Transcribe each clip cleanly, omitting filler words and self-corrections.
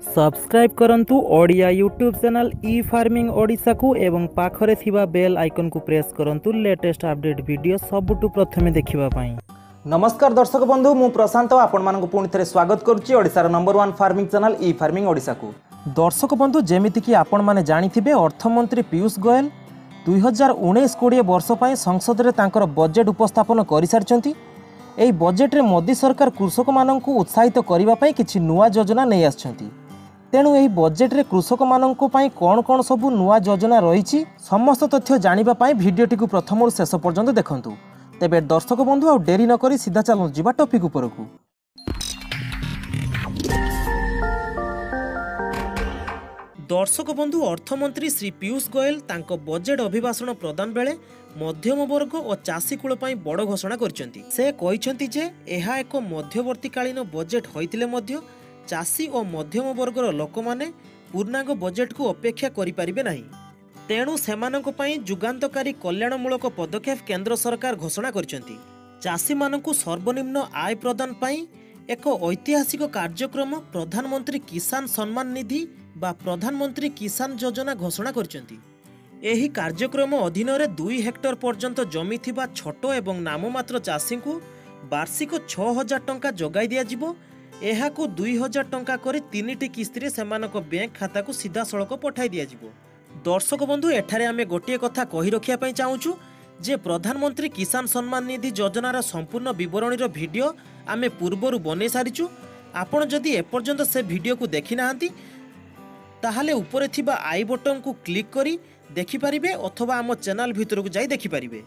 Subscribe करंतु Odia YouTube channel ई farming Odisha को एवं पाखरे थिबा बेल आइकन को प्रेस करंतु लेटेस्ट अपडेट वीडियो सबुटु प्रथमे देखिबा पाई। नमस्कार दर्शक बंधु मु प्रशांत आपण मानक पुणी थे स्वागत करुच्ची ओडिशार नंबर 1 फार्मिंग चैनल ई फार्मिंग ओडिशा को। दर्शक बंधु जेमिति कि आपण माने जानिथिबे अर्थमंत्री पीयूष गोयल 2019-20 वर्ष पई संसद रे तांकर बजेट उपस्थापन करि सारचंती। एई बजेट रे मोदी सरकार कृषक माननकु उत्साहित करिबा पई किछि नुवा योजना नै आछंती। तेणु यही बजेट रे कृषक माननकु पई कोन कोन सबु नुवा योजना रहिछि समस्त तथ्य जानिबा पई भिडियोटी को प्रथम शेष पर्यंत देखंतु। तेबे दर्शक बंधु आ डेरी न करी सीधा चलु जिबा टॉपिक उपरकू। दर्शक बंधु अर्थमंत्री श्री पीयूष गोयल तांको बजेट अभिभाषण प्रदान बेले मध्यम वर्ग और चाषी कूल पई बड़ घोषणा करचंती। से कहिसंती जे एहा एक मध्यवर्तीकालीन बजेट होइतिले मध्य चाषी और मध्यम वर्गर लोक माने पूर्णांग बजेट को अपेक्षा करि परिबे नाही। तेणु सेमानक पई जुगान्तकारी कल्याणमूलक पदक्षेप केंद्र सरकार घोषणा करचंती। चाषी मानकु सर्वनिम्न आय प्रदान पई एक ऐतिहासिक कार्यक्रम प्रधानमंत्री किसान सम्मान निधि बा प्रधानमंत्री किसान योजना घोषणा करचंती। एही कार्यक्रम अधीन रे 2 हेक्टर पर्यंत जमी थिबा छोट एवं नाममात्र चाषी को वार्षिक 6000 टंका जोगाई दिया जिवो। एहाकु 2000 टंका करी 3टी किस्ती सेमानक बैंक खाता को सीधा सड़क पठाई दिया जिवो। दर्शक बंधु एठारे आमे गोटिए कथा कहि रखिया पई चाहूछु जे प्रधानमंत्री किसान सम्मान निधि योजनार संपूर्ण विवरणीर वीडियो आमे पूर्वरु बनै सारिछु। आपण जदि एपर्यंत से वीडियो को देखि नाहंती ताहाले ऊपर थिबा आई बटन को क्लिक करी देखि परिबे अथवा आम चैनल भितर को जाई देखि परिबे।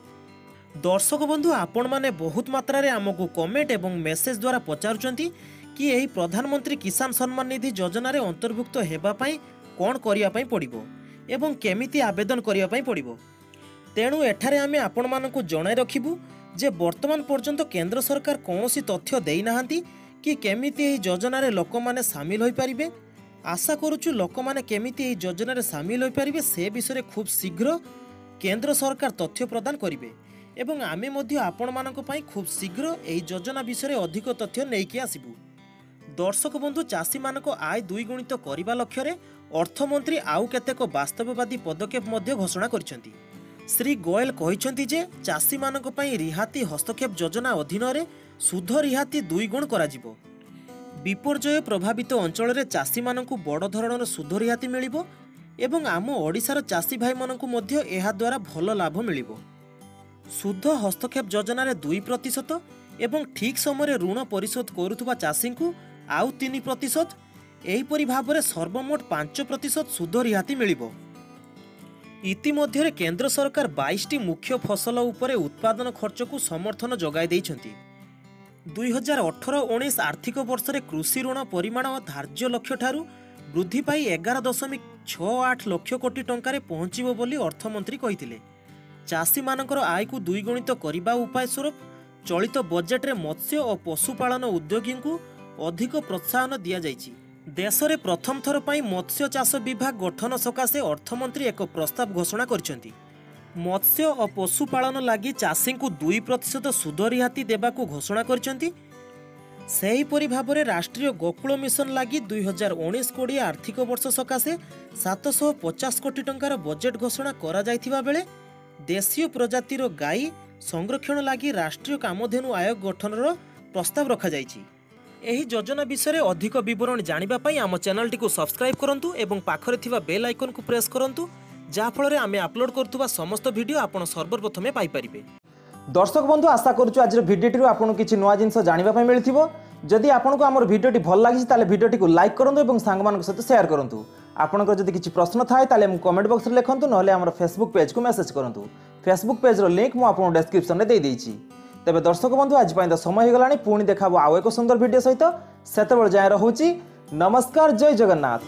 दर्शक बंधु आपण माने बहुत मात्रा रे हमकु कमेंट एवं मेसेज द्वारा पचारुचंती कि एही प्रधानमंत्री किसान सम्मान निधि योजना रे अंतर्भुक्त हेबा पई कोन करिया पई पड़िबो एवं केमिति आवेदन करिया पई पड़िबो। तेणु एठारे आमे आपण मानकु जणाई रखिबु जे वर्तमान पर्यंत केंद्र सरकार कोनोसी तथ्य देई नाहंती कि केमिति एही योजना रे लोक माने शामिल होई परिबे। आशा करूछु लोक माने केमिति एही योजना रे शामिल होई परिबे से विषय खूब शीघ्र केंद्र सरकार तथ्य प्रदान करिवे एवं आमे मध्ये आपण मानक पई खूब शीघ्र एही योजना विषय अधिक तथ्य नेइकी आसिबु। दर्शक बंधु चाषी मानक आय द्विगुणित करने लक्ष्य रे अर्थमंत्री आउ केतेक वास्तववादी पदक्षेप मध्य घोषणा करछंती। श्री गोयल कहिसंती जे चाषी मानक पई रिहाती हस्तक्षेप योजना अधीन रे सुध रिहाती 2 गुण करा जिवो। विपर्जय प्रभावित अंचल रे चाषी मानकु बड़ धरणर सुध रिहाती मिलिबो एवं आम ओडिशार चाषी भाई मानकु मध्य एहा द्वारा भल लाभ मिलिबो। सुध हस्तक्षेप योजना रे 2% एवं ठीक समय ऋण परिशोध करुथुबा चाषी को आउ 3%। एहीपरि भाव सर्वमोट 5% सुध रिहाती मिलिबो। इतिमध्य केंद्र सरकार 22टी मुख्य फसल उपरे उत्पादन खर्च को समर्थन जगाई दैछंती। 2018-19 आर्थिक वर्ष रे कृषि ऋण परिमाण धार्य लक्ष्य ठारू वृद्धि पाई 11.68 लक्ष कोटी टंका पहुंचीबो बोली अर्थमंत्री कहिथिले। चाषी मानकर आय को 2 गुणित करबा उपाय स्वरूप चलित बजेट रे मत्स्य और पशुपालन उद्योगी को अधिक प्रोत्साहन दिया जाइछि। देश रे प्रथम थर पई मत्स्य चाष विभाग गठन सकाशे अर्थमंत्री एक प्रस्ताव घोषणा करछंती। मत्स्य और पशुपालन लागि चाषी को 2% सुध रिहाती देबा को घोषणा करछंती। सेहीपरि भाबरे राष्ट्रीय गोकुल मिशन लागि 2019-20 आर्थिक वर्ष सकाशे 750 कोटी टंकार बजेट घोषणा करा जायथिबा बेले देशीय प्रजातिर गाई संरक्षण लागि राष्ट्रीय कामधेनु आयोग गठनर प्रस्ताव रखा जायछि। एही योजना विषय अधिक विवरण जानिबा पई आम चैनल टी को सब्सक्राइब करंतु एवं पाखरे थिबा बेल आइकन को प्रेस करंतु जा फल रे आमे अपलोड करथुबा समस्त वीडियो आपण सर्वप्रथमे पाई परिबे। दर्शक बंधु आशा करूछु आज भिडियोटी आपन किछि नुवा जिंस जानिबा पई मिलिथिबो। जदि आपनको हमर भिडियोटी भल लागिछि ताले भिडियोटी को लाइक करंतु एवं सांग मानक सहित शेयर करंतु। आपनकर जदि किछि प्रश्न थाए ताले मु कमेंट बॉक्स रे लिखंतु नहले हमर फेसबुक पेज को मेसेज करंतु। फेसबुक पेज रो लिंक मु आपन डिस्क्रिप्शन रे दे देइछि। तेबे दर्शक बंधु आज पाई समय हो गलानी पुणी देखाबो आउ एक सुंदर वीडियो सहित। सेतेबेल जाय रहूची नमस्कार। जय जगन्नाथ।